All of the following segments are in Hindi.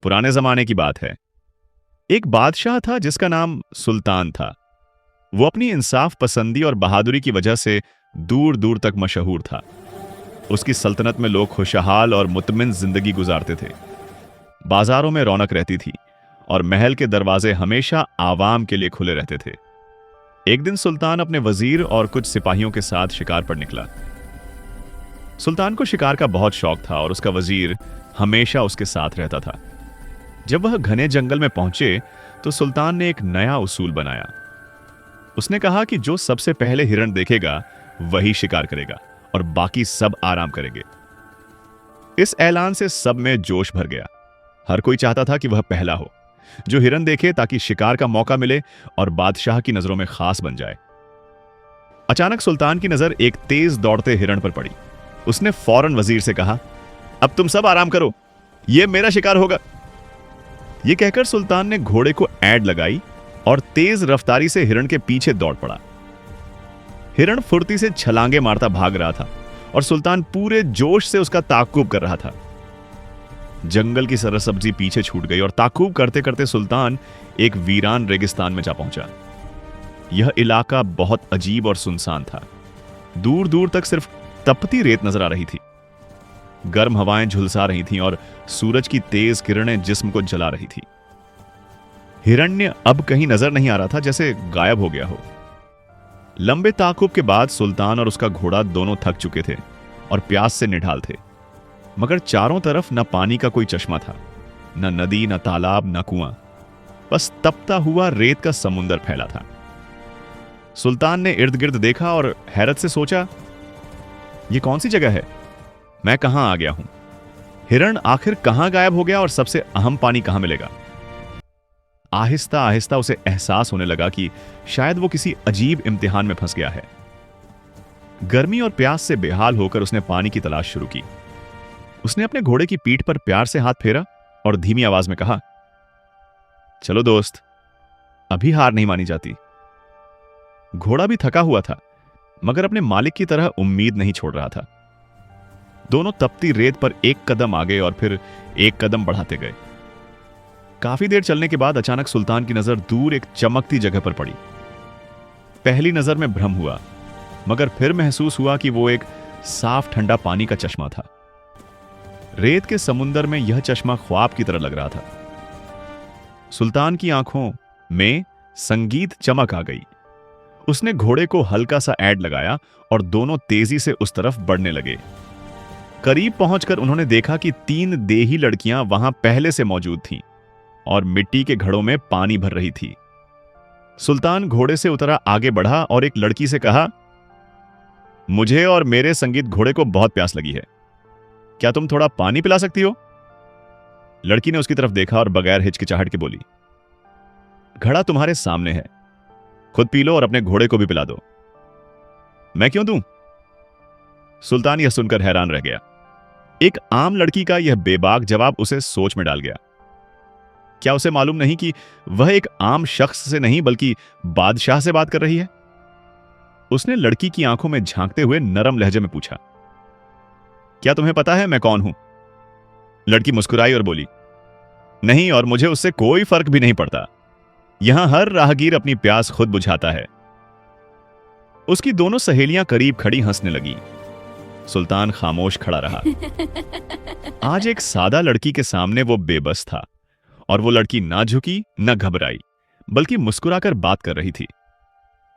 पुराने जमाने की बात है। एक बादशाह था जिसका नाम सुल्तान था। वो अपनी इंसाफ पसंदी और बहादुरी की वजह से दूर दूर तक मशहूर था। उसकी सल्तनत में लोग खुशहाल और मुतमिन जिंदगी गुजारते थे। बाजारों में रौनक रहती थी और महल के दरवाजे हमेशा आवाम के लिए खुले रहते थे। एक दिन सुल्तान अपने वजीर और कुछ सिपाहियों के साथ शिकार पर निकला। सुल्तान को शिकार का बहुत शौक था और उसका वजीर हमेशा उसके साथ रहता था। जब वह घने जंगल में पहुंचे तो सुल्तान ने एक नया उसूल बनाया। उसने कहा कि जो सबसे पहले हिरण देखेगा वही शिकार करेगा और बाकी सब आराम करेंगे। इस ऐलान से सब में जोश भर गया। हर कोई चाहता था कि वह पहला हो जो हिरण देखे, ताकि शिकार का मौका मिले और बादशाह की नजरों में खास बन जाए। अचानक सुल्तान की नजर एक तेज दौड़ते हिरण पर पड़ी। उसने फौरन वजीर से कहा, अब तुम सब आराम करो, यह मेरा शिकार होगा। यह कहकर सुल्तान ने घोड़े को ऐड लगाई और तेज रफ्तारी से हिरण के पीछे दौड़ पड़ा। हिरण फुर्ती से छलांगे मारता भाग रहा था और सुल्तान पूरे जोश से उसका ताक़ुब कर रहा था। जंगल की सरसब्जी पीछे छूट गई और ताक़ुब करते करते सुल्तान एक वीरान रेगिस्तान में जा पहुंचा। यह इलाका बहुत अजीब और सुनसान था। दूर दूर तक सिर्फ तपती रेत नजर आ रही थी। गर्म हवाएं झुलसा रही थीं और सूरज की तेज किरणें जिस्म को जला रही थी। हिरण्य अब कहीं नजर नहीं आ रहा था, जैसे गायब हो गया हो। लंबे ताक़ुब के बाद सुल्तान और उसका घोड़ा दोनों थक चुके थे और प्यास से निढाल थे। मगर चारों तरफ न पानी का कोई चश्मा था, न नदी, न तालाब, न कुआं। बस तपता हुआ रेत का समुंदर फैला था। सुल्तान ने इर्द गिर्द देखा और हैरत से सोचा, यह कौन सी जगह है? मैं कहां आ गया हूं? हिरण आखिर कहां गायब हो गया और सबसे अहम पानी कहां मिलेगा? आहिस्ता आहिस्ता उसे एहसास होने लगा कि शायद वो किसी अजीब इम्तिहान में फंस गया है। गर्मी और प्यास से बेहाल होकर उसने पानी की तलाश शुरू की। उसने अपने घोड़े की पीठ पर प्यार से हाथ फेरा और धीमी आवाज में कहा, चलो दोस्त, अभी हार नहीं मानी जाती। घोड़ा भी थका हुआ था, मगर अपने मालिक की तरह उम्मीद नहीं छोड़ रहा था। दोनों तपती रेत पर एक कदम आगे और फिर एक कदम बढ़ाते गए। काफी देर चलने के बाद अचानक सुल्तान की नजर दूर एक चमकती जगह पर पड़ी। पहली नजर में भ्रम हुआ, मगर फिर महसूस हुआ कि वो एक साफ ठंडा पानी का चश्मा था। रेत के समुंदर में यह चश्मा ख्वाब की तरह लग रहा था। सुल्तान की आंखों में संगीत चमक आ गई। उसने घोड़े को हल्का सा ऐड लगाया और दोनों तेजी से उस तरफ बढ़ने लगे। करीब पहुंचकर उन्होंने देखा कि 3 देही लड़कियां वहां पहले से मौजूद थीं और मिट्टी के घड़ों में पानी भर रही थी। सुल्तान घोड़े से उतरा, आगे बढ़ा और एक लड़की से कहा, मुझे और मेरे संगीत घोड़े को बहुत प्यास लगी है, क्या तुम थोड़ा पानी पिला सकती हो? लड़की ने उसकी तरफ देखा और बगैर हिचकिचाहट के बोली, घड़ा तुम्हारे सामने है, खुद पी लो और अपने घोड़े को भी पिला दो। मैं क्यों दूं? सुल्तान यह सुनकर हैरान रह गया। एक आम लड़की का यह बेबाक जवाब उसे सोच में डाल गया। क्या उसे मालूम नहीं कि वह एक आम शख्स से नहीं बल्कि बादशाह से बात कर रही है? उसने लड़की की आंखों में झांकते हुए नरम लहजे में पूछा, क्या तुम्हें पता है मैं कौन हूं? लड़की मुस्कुराई और बोली, नहीं, और मुझे उससे कोई फर्क भी नहीं पड़ता। यहां हर राहगीर अपनी प्यास खुद बुझाता है। उसकी दोनों सहेलियां करीब खड़ी हंसने लगी। सुल्तान खामोश खड़ा रहा। आज एक सादा लड़की के सामने वो बेबस था और वो लड़की ना झुकी न घबराई, बल्कि मुस्कुराकर बात कर रही थी।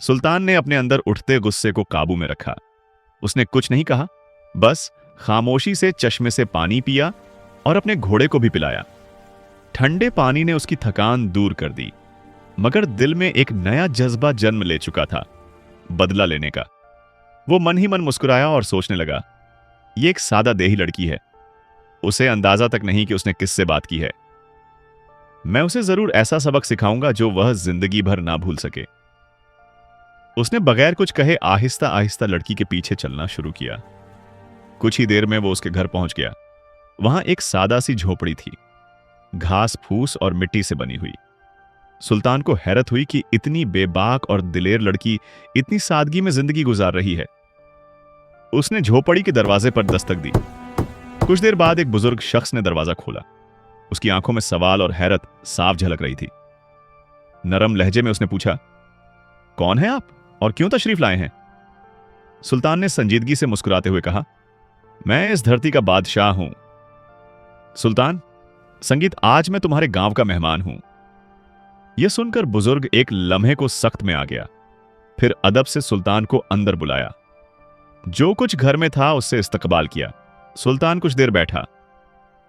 सुल्तान ने अपने अंदर उठते गुस्से को काबू में रखा। उसने कुछ नहीं कहा, बस खामोशी से चश्मे से पानी पिया और अपने घोड़े को भी पिलाया। ठंडे पानी ने उसकी थकान दूर कर दी, मगर दिल में एक नया जज्बा जन्म ले चुका था, बदला लेने का। वो मन ही मन मुस्कुराया और सोचने लगा, ये एक सादा देही लड़की है, उसे अंदाजा तक नहीं कि उसने किससे बात की है। मैं उसे जरूर ऐसा सबक सिखाऊंगा जो वह जिंदगी भर ना भूल सके। उसने बगैर कुछ कहे आहिस्ता आहिस्ता लड़की के पीछे चलना शुरू किया। कुछ ही देर में वो उसके घर पहुंच गया। वहां एक सादा सी झोपड़ी थी, घास फूस और मिट्टी से बनी हुई। सुल्तान को हैरत हुई कि इतनी बेबाक और दिलेर लड़की इतनी सादगी में जिंदगी गुजार रही है। उसने झोपड़ी के दरवाजे पर दस्तक दी। कुछ देर बाद एक बुजुर्ग शख्स ने दरवाजा खोला। उसकी आंखों में सवाल और हैरत साफ झलक रही थी। नरम लहजे में उसने पूछा, कौन है आप और क्यों तशरीफ लाए हैं? सुल्तान ने संजीदगी से मुस्कुराते हुए कहा, मैं इस धरती का बादशाह हूं। सुल्तान, संगीत, आज मैं तुम्हारे गांव का मेहमान हूं। यह सुनकर बुजुर्ग एक लम्हे को सख्त में आ गया। फिर अदब से सुल्तान को अंदर बुलाया। जो कुछ घर में था उससे इस्तकबाल किया। सुल्तान कुछ देर बैठा।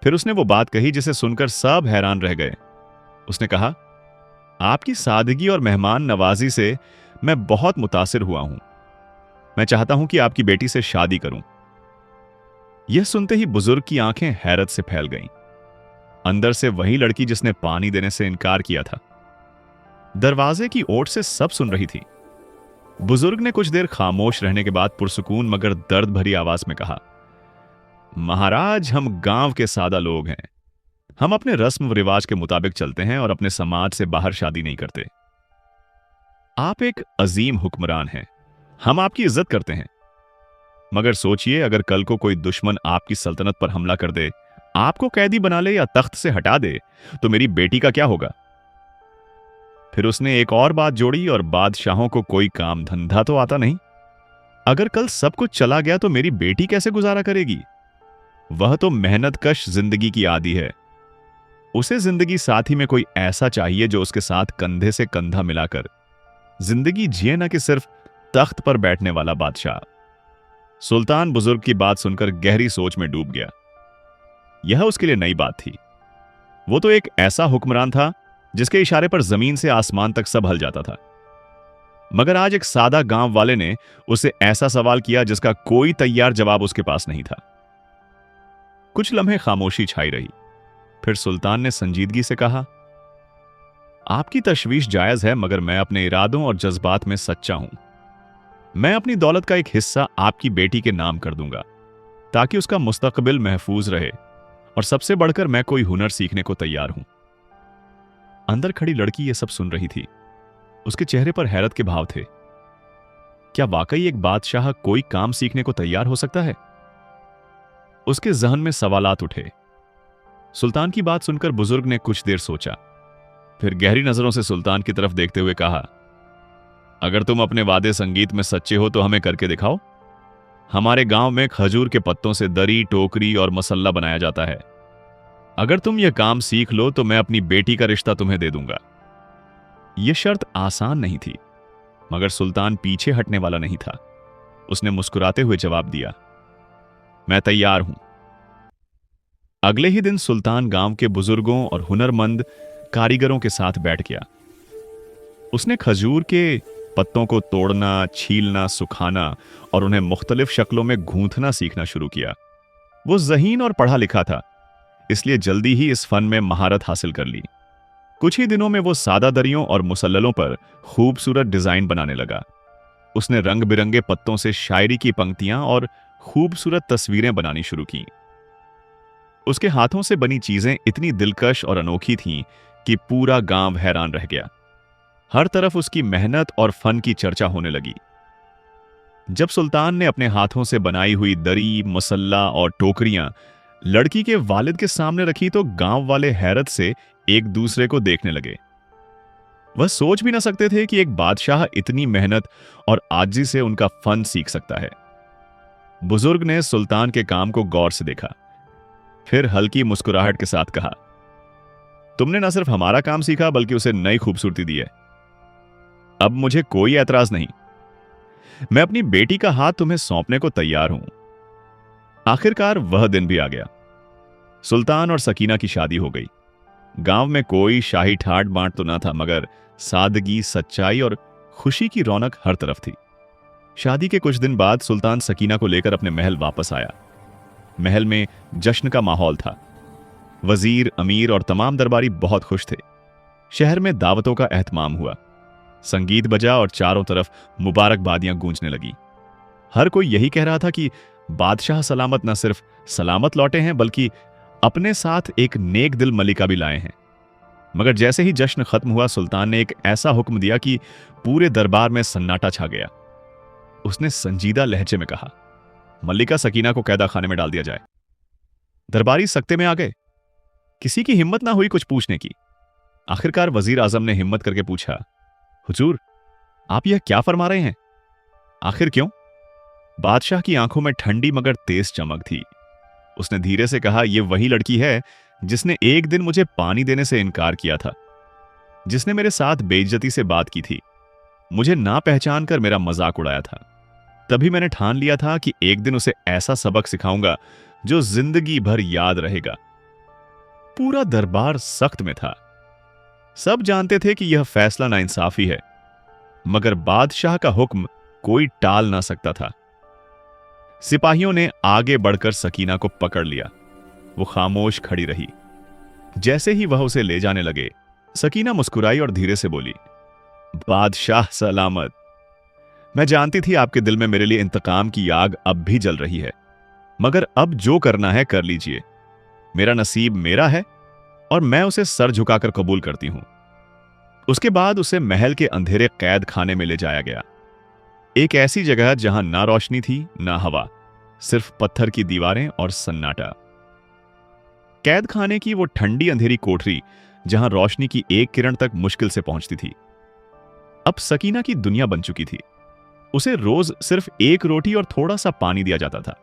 फिर उसने वो बात कही जिसे सुनकर सब हैरान रह गए। उसने कहा, आपकी सादगी और मेहमान नवाजी से मैं बहुत मुतासिर हुआ हूं। मैं चाहता हूं कि आपकी बेटी से शादी करूं। यह सुनते ही बुजुर्ग की आंखें हैरत से फैल गईं। अंदर से वही लड़की जिसने पानी देने से इनकार किया था। दरवाजे की ओट से सब सुन रही थी। बुजुर्ग ने कुछ देर खामोश रहने के बाद पुरसुकून मगर दर्द भरी आवाज में कहा, महाराज, हम गांव के सादा लोग हैं। हम अपने रस्म रिवाज के मुताबिक चलते हैं और अपने समाज से बाहर शादी नहीं करते। आप एक अजीम हुक्मरान हैं। हम आपकी इज्जत करते हैं। मगर सोचिए, अगर कल को कोई दुश्मन आपकी सल्तनत पर हमला कर दे, आपको कैदी बना ले या तख्त से हटा दे, तो मेरी बेटी का क्या होगा? फिर उसने एक और बात जोड़ी, और बादशाहों को कोई काम धंधा तो आता नहीं। अगर कल सब कुछ चला गया तो मेरी बेटी कैसे गुजारा करेगी? वह तो मेहनतकश जिंदगी की आदी है। उसे जिंदगी साथी में कोई ऐसा चाहिए जो उसके साथ कंधे से कंधा मिलाकर जिंदगी जिए, न कि सिर्फ तख्त पर बैठने वाला बादशाह। सुल्तान बुजुर्ग की बात सुनकर गहरी सोच में डूब गया। यह उसके लिए नई बात थी। वो तो एक ऐसा हुक्मरान था जिसके इशारे पर जमीन से आसमान तक सब हल जाता था। मगर आज एक सादा गांव वाले ने उसे ऐसा सवाल किया जिसका कोई तैयार जवाब उसके पास नहीं था। कुछ लम्हे खामोशी छाई रही। फिर सुल्तान ने संजीदगी से कहा, आपकी तशवीश जायज है, मगर मैं अपने इरादों और जज्बात में सच्चा हूं। मैं अपनी दौलत का एक हिस्सा आपकी बेटी के नाम कर दूंगा ताकि उसका मुस्तकबिल महफूज रहे, और सबसे बढ़कर मैं कोई हुनर सीखने को तैयार हूं। अंदर खड़ी लड़की यह सब सुन रही थी। उसके चेहरे पर हैरत के भाव थे। क्या वाकई एक बादशाह कोई काम सीखने को तैयार हो सकता है? उसके जहन में सवालात उठे। सुल्तान की बात सुनकर बुजुर्ग ने कुछ देर सोचा। फिर गहरी नजरों से सुल्तान की तरफ देखते हुए कहा, अगर तुम अपने वादे संगीत में सच्चे हो तो हमें करके दिखाओ। हमारे गांव में खजूर के पत्तों से दरी, टोकरी और मसल्ला बनाया जाता है। अगर तुम यह काम सीख लो तो मैं अपनी बेटी का रिश्ता तुम्हें दे दूंगा। यह शर्त आसान नहीं थी, मगर सुल्तान पीछे हटने वाला नहीं था। उसने मुस्कुराते हुए जवाब दिया, मैं तैयार हूं। अगले ही दिन सुल्तान गांव के बुजुर्गों और हुनरमंद कारीगरों के साथ बैठ गया। उसने खजूर के पत्तों को तोड़ना, छीलना, सुखाना और उन्हें मुख्तलिफ शक्लों में गूंथना सीखना शुरू किया। वो ज़हीन और पढ़ा लिखा था, इसलिए जल्दी ही इस फन में महारत हासिल कर ली। कुछ ही दिनों में वो सादा दरियों और मुसल्ललों पर खूबसूरत डिजाइन बनाने लगा। उसने रंग बिरंगे पत्तों से शायरी की पंक्तियां और खूबसूरत तस्वीरें बनानी शुरू की। उसके हाथों से बनी चीजें इतनी दिलकश और अनोखी थीं कि पूरा गांव हैरान रह गया। हर तरफ उसकी मेहनत और फन की चर्चा होने लगी। जब सुल्तान ने अपने हाथों से बनाई हुई दरी, मुसल्ला और टोकरियां लड़की के वालिद के सामने रखी तो गांव वाले हैरत से एक दूसरे को देखने लगे। वह सोच भी ना सकते थे कि एक बादशाह इतनी मेहनत और आजिज़ी से उनका फन सीख सकता है। बुजुर्ग ने सुल्तान के काम को गौर से देखा। फिर हल्की मुस्कुराहट के साथ कहा, तुमने न सिर्फ हमारा काम सीखा बल्कि उसे नई खूबसूरती दी है। अब मुझे कोई एतराज नहीं। मैं अपनी बेटी का हाथ तुम्हें सौंपने को तैयार हूं। आखिरकार वह दिन भी आ गया। सुल्तान और सकीना की शादी हो गई। गांव में कोई शाही ठाट बांट तो ना था, मगर सादगी, सच्चाई और खुशी की रौनक हर तरफ थी। शादी के कुछ दिन बाद सुल्तान सकीना को लेकर अपने महल वापस आया। महल में जश्न का माहौल था। वजीर, अमीर और तमाम दरबारी बहुत खुश थे। शहर में दावतों का एहतमाम हुआ। संगीत बजा और चारों तरफ मुबारकबादियां गूंजने लगी। हर कोई यही कह रहा था कि बादशाह सलामत न सिर्फ सलामत लौटे हैं बल्कि अपने साथ एक नेक दिल मलिका भी लाए हैं। मगर जैसे ही जश्न खत्म हुआ, सुल्तान ने एक ऐसा हुक्म दिया कि पूरे दरबार में सन्नाटा छा गया। उसने संजीदा लहजे में कहा, मल्लिका सकीना को कैदा खाने में डाल दिया जाए। दरबारी सख्ते में आ गए। किसी की हिम्मत ना हुई कुछ पूछने की। आखिरकार वजीर आजम ने हिम्मत करके पूछा, हुजूर, आप यह क्या फरमा रहे हैं? आखिर क्यों? बादशाह की आंखों में ठंडी मगर तेज चमक थी। उसने धीरे से कहा, यह वही लड़की है जिसने एक दिन मुझे पानी देने से इनकार किया था, जिसने मेरे साथ बेइज्जती से बात की थी, मुझे ना पहचान कर मेरा मजाक उड़ाया था। तभी मैंने ठान लिया था कि एक दिन उसे ऐसा सबक सिखाऊंगा जो जिंदगी भर याद रहेगा। पूरा दरबार सख्त में था। सब जानते थे कि यह फैसला नाइंसाफी है, मगर बादशाह का हुक्म कोई टाल ना सकता था। सिपाहियों ने आगे बढ़कर सकीना को पकड़ लिया। वो खामोश खड़ी रही। जैसे ही वह उसे ले जाने लगे, सकीना मुस्कुराई और धीरे से बोली, बादशाह सलामत। मैं जानती थी आपके दिल में मेरे लिए इंतकाम की आग अब भी जल रही है, मगर अब जो करना है कर लीजिए। मेरा नसीब मेरा है और मैं उसे सर झुकाकर कबूल करती हूं। उसके बाद उसे महल के अंधेरे कैद खाने में ले जाया गया। एक ऐसी जगह जहां ना रोशनी थी ना हवा, सिर्फ पत्थर की दीवारें और सन्नाटा। कैद खाने की वो ठंडी अंधेरी कोठरी जहां रोशनी की एक किरण तक मुश्किल से पहुंचती थी, अब सकीना की दुनिया बन चुकी थी। उसे रोज सिर्फ एक रोटी और थोड़ा सा पानी दिया जाता था।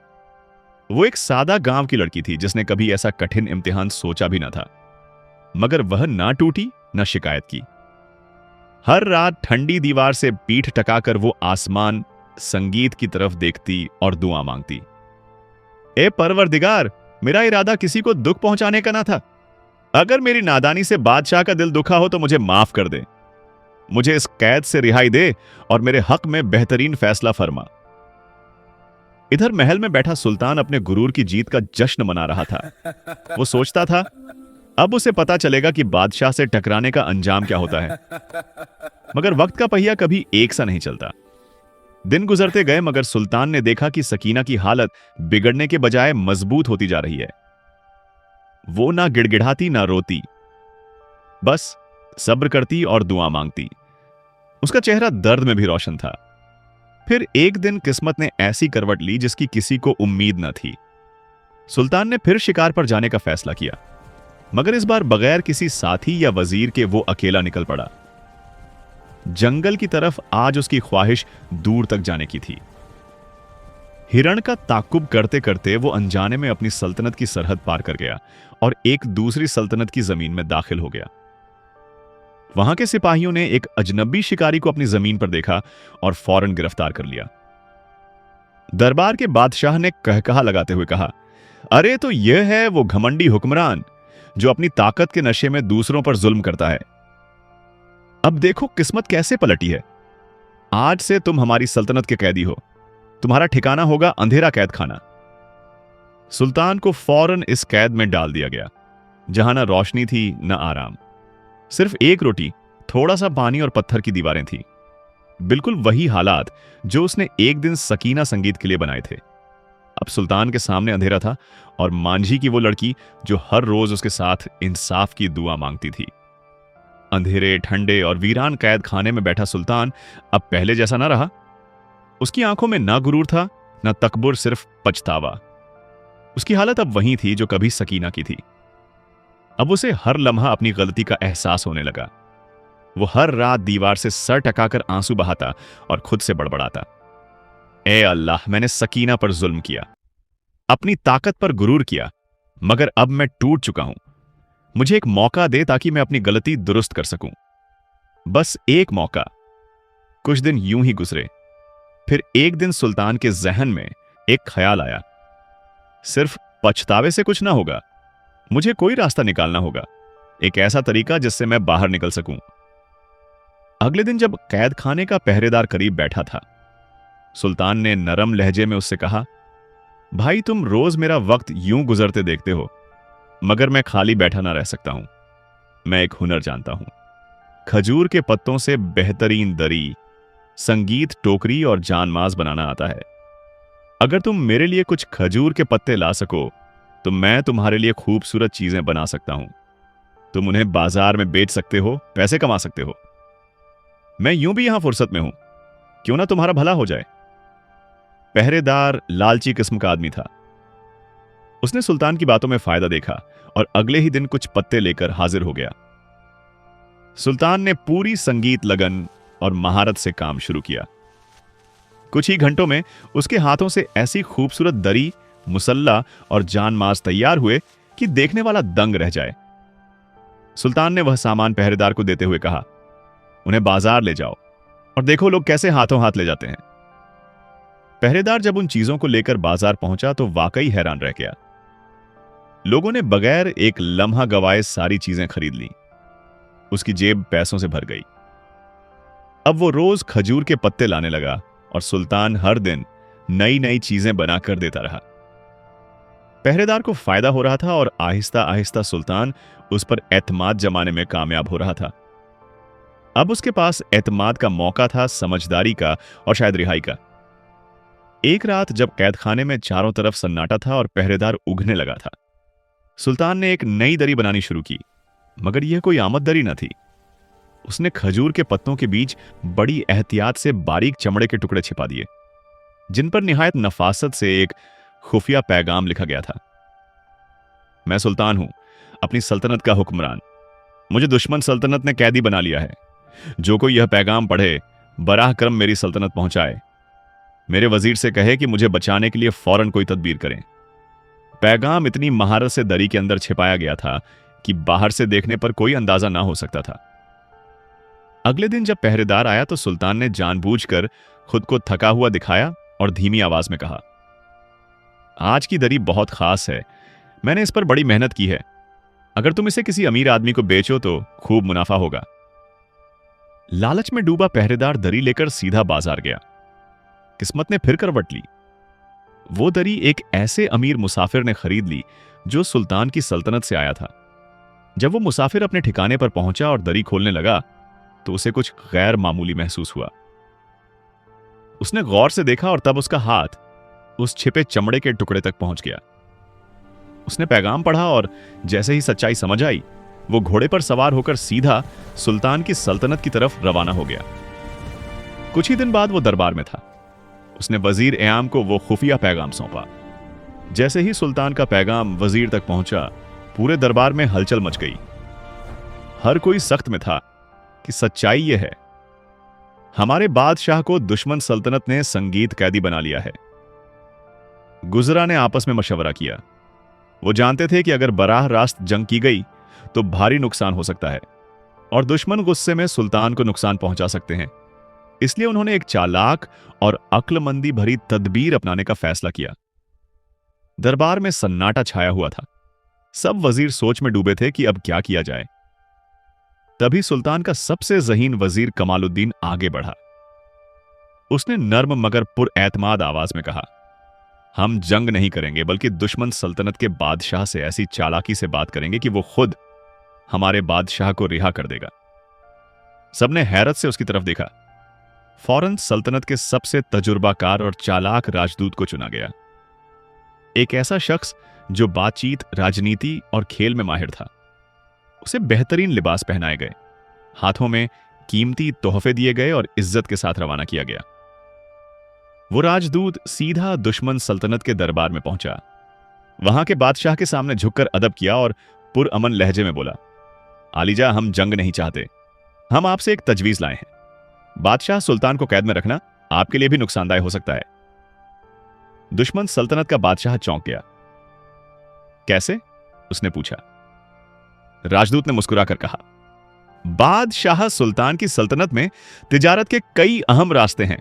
वो एक सादा गांव की लड़की थी जिसने कभी ऐसा कठिन इम्तिहान सोचा भी न था, मगर वह ना टूटी न शिकायत की। हर रात ठंडी दीवार से पीठ टकाकर वो आसमान, संगीत की तरफ देखती और दुआ मांगती। ए परवरदिगार, मेरा इरादा किसी को दुख पहुंचाने का ना था। अगर मेरी नादानी से बादशाह का दिल दुखा हो तो मुझे माफ कर दे। मुझे इस कैद से रिहाई दे और मेरे हक में बेहतरीन फैसला फरमा। इधर महल में बैठा सुल्तान अपने गुरूर की जीत का जश्न मना रहा था। वो सोचता था, अब उसे पता चलेगा कि बादशाह से टकराने का अंजाम क्या होता है। मगर वक्त का पहिया कभी एक सा नहीं चलता। दिन गुजरते गए, मगर सुल्तान ने देखा कि सकीना की हालत बिगड़ने के बजाय मजबूत होती जा रही है। वो ना गिड़गिड़ाती ना रोती, बस सब्र करती और दुआ मांगती। उसका चेहरा दर्द में भी रोशन था। फिर एक दिन किस्मत ने ऐसी करवट ली जिसकी किसी को उम्मीद न थी। सुल्तान ने फिर शिकार पर जाने का फैसला किया, मगर इस बार बगैर किसी साथी या वजीर के वो अकेला निकल पड़ा। जंगल की तरफ आज उसकी ख्वाहिश दूर तक जाने की थी। हिरण का ताकुब करते करते वो अनजाने में अपनी सल्तनत की सरहद पार कर गया और एक दूसरी सल्तनत की जमीन में दाखिल हो गया। वहां के सिपाहियों ने एक अजनबी शिकारी को अपनी जमीन पर देखा और फौरन गिरफ्तार कर लिया। दरबार के बादशाह ने कहकहा लगाते हुए कहा, अरे तो यह है वो घमंडी हुक्मरान जो अपनी ताकत के नशे में दूसरों पर जुल्म करता है। अब देखो किस्मत कैसे पलटी है। आज से तुम हमारी सल्तनत के कैदी हो। तुम्हारा ठिकाना होगा अंधेरा कैद खाना। सुल्तान को फौरन इस कैद में डाल दिया गया, जहां न रोशनी थी न आराम। सिर्फ एक रोटी, थोड़ा सा पानी और पत्थर की दीवारें थी। बिल्कुल वही हालात जो उसने एक दिन सकीना संगीत के लिए बनाए थे। अब सुल्तान के सामने अंधेरा था और मांझी की वो लड़की जो हर रोज उसके साथ इंसाफ की दुआ मांगती थी। अंधेरे, ठंडे और वीरान कैद खाने में बैठा सुल्तान अब पहले जैसा ना रहा। उसकी आंखों में ना गुरूर था ना तकबुर, सिर्फ पछतावा। उसकी हालत अब वही थी जो कभी सकीना की थी। अब उसे हर लम्हा अपनी गलती का एहसास होने लगा। वो हर रात दीवार से सर टकाकर आंसू बहाता और खुद से बड़बड़ाता, ए अल्लाह, मैंने सकीना पर जुल्म किया, अपनी ताकत पर गुरूर किया, मगर अब मैं टूट चुका हूं। मुझे एक मौका दे ताकि मैं अपनी गलती दुरुस्त कर सकूं। बस एक मौका। कुछ दिन यूं ही गुजरे। फिर एक दिन सुल्तान के जहन में एक ख्याल आया, सिर्फ पछतावे से कुछ ना होगा, मुझे कोई रास्ता निकालना होगा, एक ऐसा तरीका जिससे मैं बाहर निकल सकूं। अगले दिन जब कैद खाने का पहरेदार करीब बैठा था, सुल्तान ने नरम लहजे में उससे कहा, भाई, तुम रोज मेरा वक्त यूं गुजरते देखते हो, मगर मैं खाली बैठा ना रह सकता हूं। मैं एक हुनर जानता हूं। खजूर के पत्तों से बेहतरीन दरी, संगीत टोकरी और जानमाज बनाना आता है। अगर तुम मेरे लिए कुछ खजूर के पत्ते ला सको तो मैं तुम्हारे लिए खूबसूरत चीजें बना सकता हूं। तुम उन्हें बाजार में बेच सकते हो, पैसे कमा सकते हो। मैं यूं भी यहां फुर्सत में हूं, क्यों ना तुम्हारा भला हो जाए। पहरेदार लालची किस्म का आदमी था। उसने सुल्तान की बातों में फायदा देखा और अगले ही दिन कुछ पत्ते लेकर हाजिर हो गया। सुल्तान ने पूरी संगीत लगन और महारत से काम शुरू किया। कुछ ही घंटों में उसके हाथों से ऐसी खूबसूरत दरी, मुसल्ला और जानमाज तैयार हुए कि देखने वाला दंग रह जाए। सुल्तान ने वह सामान पहरेदार को देते हुए कहा, उन्हें बाजार ले जाओ और देखो लोग कैसे हाथों हाथ ले जाते हैं। पहरेदार जब उन चीजों को लेकर बाजार पहुंचा तो वाकई हैरान रह गया। लोगों ने बगैर एक लम्हा गवाए सारी चीजें खरीद लीं। उसकी जेब पैसों से भर गई। अब वो रोज खजूर के पत्ते लाने लगा और सुल्तान हर दिन नई नई चीजें बनाकर देता रहा। पहरेदार को फायदा हो रहा था और आहिस्ता आहिस्ता सुल्तान उस पर एतमाद जमाने में कामयाब हो रहा था। अब उसके पास एतमाद का मौका था, समझदारी का और शायद रिहाई का। एक रात जब कैदखाने में चारों तरफ सन्नाटा था और पहरेदार उगने लगा था, सुल्तान ने एक नई दरी बनानी शुरू की, मगर यह कोई आमद दरी न थी। उसने खजूर के पत्तों के बीच बड़ी एहतियात से बारीक चमड़े के टुकड़े छिपा दिए, जिन पर निहायत नफासत से एक खुफिया पैगाम लिखा गया था। मैं सुल्तान हूं, अपनी सल्तनत का हुक्मरान। मुझे दुश्मन सल्तनत ने कैदी बना लिया है। जो कोई यह पैगाम पढ़े, बराह करम मेरी सल्तनत पहुंचाए। मेरे वजीर से कहे कि मुझे बचाने के लिए फौरन कोई तदबीर करें। पैगाम इतनी महारत से दरी के अंदर छिपाया गया था कि बाहर से देखने पर कोई अंदाजा ना हो सकता था। अगले दिन जब पहरेदार आया तो सुल्तान ने जानबूझकर खुद को थका हुआ दिखाया और धीमी आवाज में कहा, आज की दरी बहुत खास है। मैंने इस पर बड़ी मेहनत की है। अगर तुम इसे किसी अमीर आदमी को बेचो तो खूब मुनाफा होगा। लालच में डूबा पहरेदार दरी लेकर सीधा बाजार गया। किस्मत ने फिर करवट ली। वो दरी एक ऐसे अमीर मुसाफिर ने खरीद ली जो सुल्तान की सल्तनत से आया था। जब वो मुसाफिर अपने ठिकाने पर पहुंचा और दरी खोलने लगा तो उसे कुछ गैर मामूली महसूस हुआ। उसने गौर से देखा और तब उसका हाथ उस छिपे चमड़े के टुकड़े तक पहुंच गया। उसने पैगाम पढ़ा और जैसे ही सच्चाई समझ आई, वो घोड़े पर सवार होकर सीधा सुल्तान की सल्तनत की तरफ रवाना हो गया। कुछ ही दिन बाद वो दरबार में था। उसने वजीर एआम को वो खुफिया पैगाम सौंपा। जैसे ही सुल्तान का पैगाम वजीर तक पहुंचा, पूरे दरबार में हलचल मच गई। हर कोई सख्त में था कि सच्चाई यह है, हमारे बादशाह को दुश्मन सल्तनत ने संगीत कैदी बना लिया है। गुजरा ने आपस में मशवरा किया। वो जानते थे कि अगर बराह रास्त जंग की गई तो भारी नुकसान हो सकता है और दुश्मन गुस्से में सुल्तान को नुकसान पहुंचा सकते हैं। इसलिए उन्होंने एक चालाक और अक्लमंदी भरी तदबीर अपनाने का फैसला किया। दरबार में सन्नाटा छाया हुआ था। सब वजीर सोच में डूबे थे कि अब क्या किया जाए। तभी सुल्तान का सबसे ज़हीन वजीर कमालुद्दीन आगे बढ़ा। उसने नर्म मगर पुरएतमाद आवाज में कहा, हम जंग नहीं करेंगे बल्कि दुश्मन सल्तनत के बादशाह से ऐसी चालाकी से बात करेंगे कि वो खुद हमारे बादशाह को रिहा कर देगा। सबने हैरत से उसकी तरफ देखा। फौरन सल्तनत के सबसे तजुर्बाकार और चालाक राजदूत को चुना गया। एक ऐसा शख्स जो बातचीत, राजनीति और खेल में माहिर था। उसे बेहतरीन लिबास पहनाए गए, हाथों में कीमती तोहफे दिए गए और इज्जत के साथ रवाना किया गया। वो राजदूत सीधा दुश्मन सल्तनत के दरबार में पहुंचा। वहां के बादशाह के सामने झुककर अदब किया और पुरअमन लहजे में बोला, आलिजा, हम जंग नहीं चाहते। हम आपसे एक तजवीज लाए हैं। बादशाह सुल्तान को कैद में रखना आपके लिए भी नुकसानदायक हो सकता है। दुश्मन सल्तनत का बादशाह चौंक गया। कैसे? उसने पूछा। राजदूत ने मुस्कुराकर कहा, बादशाह सुल्तान की सल्तनत में तिजारत के कई अहम रास्ते हैं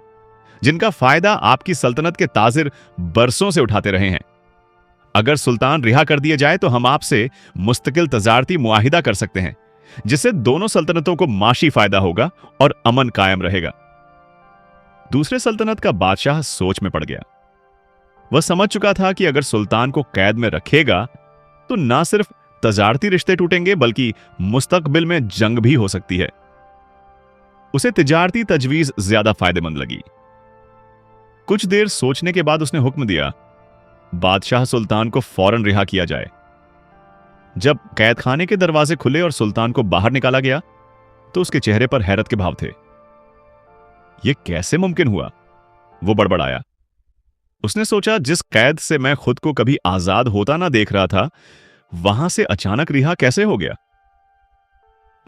जिनका फायदा आपकी सल्तनत के ताजिर बरसों से उठाते रहे हैं। अगर सुल्तान रिहा कर दिए जाए तो हम आपसे मुस्तकिल तजारती मुआहिदा कर सकते हैं, जिससे दोनों सल्तनतों को माशी फायदा होगा और अमन कायम रहेगा। दूसरे सल्तनत का बादशाह सोच में पड़ गया। वह समझ चुका था कि अगर सुल्तान को कैद में रखेगा तो ना सिर्फ तजारती रिश्ते टूटेंगे बल्कि मुस्तकबिल में जंग भी हो सकती है। उसे तिजारती तजवीज ज्यादा फायदेमंद लगी। कुछ देर सोचने के बाद उसने हुक्म दिया, बादशाह सुल्तान को फौरन रिहा किया जाए। जब कैदखाने के दरवाजे खुले और सुल्तान को बाहर निकाला गया तो उसके चेहरे पर हैरत के भाव थे। यह कैसे मुमकिन हुआ? वो बड़बड़ाया। उसने सोचा, जिस कैद से मैं खुद को कभी आजाद होता ना देख रहा था, वहां से अचानक रिहा कैसे हो गया।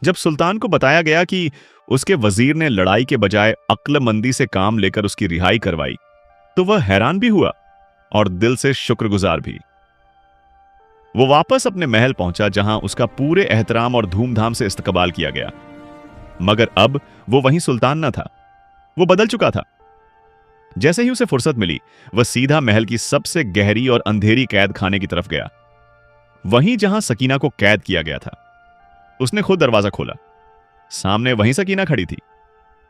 जब सुल्तान को बताया गया कि उसके वजीर ने लड़ाई के बजाय अक्लमंदी से काम लेकर उसकी रिहाई करवाई, तो वह हैरान भी हुआ और दिल से शुक्रगुजार भी। वो वापस अपने महल पहुंचा, जहां उसका पूरे एहतराम और धूमधाम से इस्तकबाल किया गया। मगर अब वो वही सुल्तान न था, वो बदल चुका था। जैसे ही उसे फुर्सत मिली, वह सीधा महल की सबसे गहरी और अंधेरी कैद खाने की तरफ गया, वहीं जहां सकीना को कैद किया गया था। उसने खुद दरवाजा खोला। सामने वहीं सकीना खड़ी थी,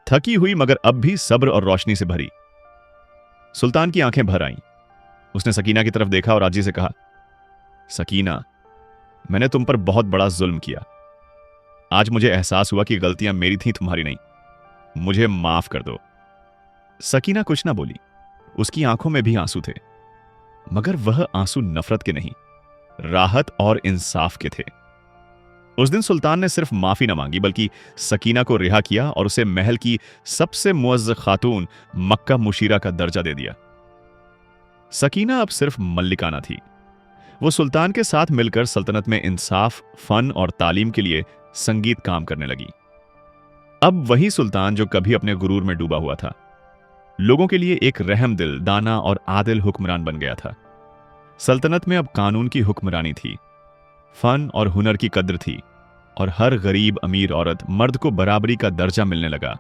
थकी हुई मगर अब भी सब्र और रोशनी से भरी। सुल्तान की आंखें भर आईं। उसने सकीना की तरफ देखा और आजी से कहा, सकीना, मैंने तुम पर बहुत बड़ा जुल्म किया। आज मुझे एहसास हुआ कि गलतियां मेरी थीं, तुम्हारी नहीं। मुझे माफ कर दो। सकीना कुछ ना बोली। उसकी आंखों में भी आंसू थे, मगर वह आंसू नफरत के नहीं, राहत और इंसाफ के थे। उस दिन सुल्तान ने सिर्फ माफी न मांगी, बल्कि सकीना को रिहा किया और उसे महल की सबसे मुअज़्ज़ज़ खातून मक्का मुशीरा का दर्जा दे दिया। सकीना अब सिर्फ मल्लिका न थी, वो सुल्तान के साथ मिलकर सल्तनत में इंसाफ, फन और तालीम के लिए संगीत काम करने लगी। अब वही सुल्तान जो कभी अपने गुरूर में डूबा हुआ था, लोगों के लिए एक रहमदिल, दाना और आदिल हुक्मरान बन गया था। सल्तनत में अब कानून की हुक्मरानी थी, फन और हुनर की कद्र थी, और हर गरीब अमीर औरत मर्द को बराबरी का दर्जा मिलने लगा।